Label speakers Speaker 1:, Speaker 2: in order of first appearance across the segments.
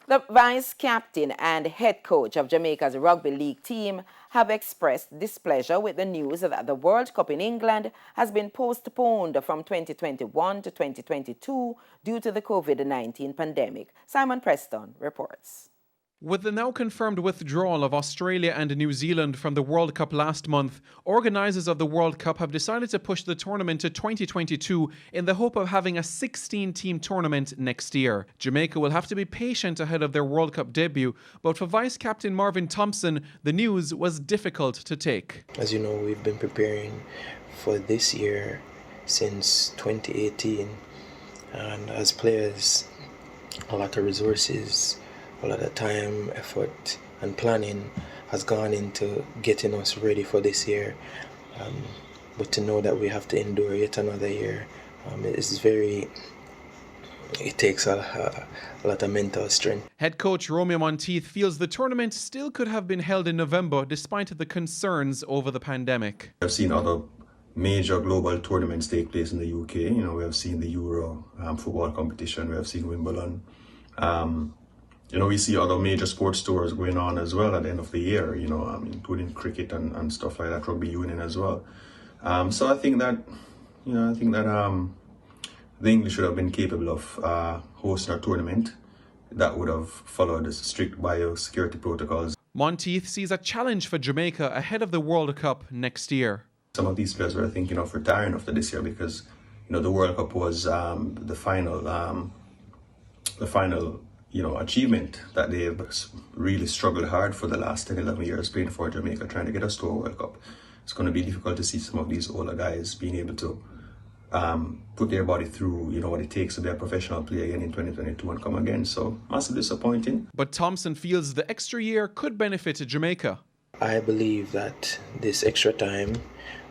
Speaker 1: The vice captain and head coach of Jamaica's rugby league team have expressed displeasure with the news that the World Cup in England has been postponed from 2021 to 2022 due to the COVID-19 pandemic. Simon Preston reports.
Speaker 2: With the now confirmed withdrawal of Australia and New Zealand from the World Cup last month, organisers of the World Cup have decided to push the tournament to 2022 in the hope of having a 16-team tournament next year. Jamaica will have to be patient ahead of their World Cup debut, but for Vice-Captain Marvin Thompson, the news was difficult to take.
Speaker 3: As you know, we've been preparing for this year since 2018, and as players, a lot of resources, a lot of time, effort, and planning has gone into getting us ready for this year. But to know that we have to endure yet another year, it takes a lot of mental strength.
Speaker 2: Head coach Romeo Monteith feels the tournament still could have been held in November despite the concerns over the pandemic.
Speaker 4: I've seen other major global tournaments take place in the UK. We have seen the Euro football competition, we have seen Wimbledon. We see other major sports tours going on as well at the end of the year, including cricket and stuff like that, rugby union as well. So I think that, the English should have been capable of hosting a tournament that would have followed the strict biosecurity protocols.
Speaker 2: Monteith sees a challenge for Jamaica ahead of the World Cup next year.
Speaker 4: Some of these players were thinking of retiring after this year because, the World Cup was the final achievement that they've really struggled hard for the last 10, 11 years playing for Jamaica, trying to get us to a World Cup. It's going to be difficult to see some of these older guys being able to put their body through, what it takes to be a professional player again in 2022 and come again. So, massive disappointing.
Speaker 2: But Thompson feels the extra year could benefit Jamaica.
Speaker 3: I believe that this extra time,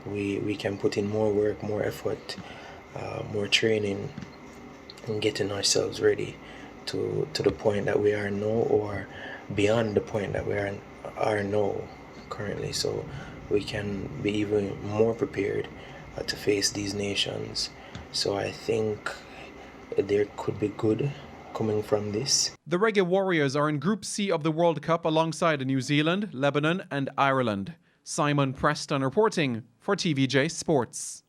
Speaker 3: we can put in more work, more effort, more training, and getting ourselves ready to the point that we are now, or beyond the point that we are now currently, so we can be even more prepared to face these nations. So I think there could be good coming from this.
Speaker 2: The Reggae Warriors are in Group C of the World Cup alongside New Zealand, Lebanon and Ireland. Simon Preston reporting for TVJ Sports.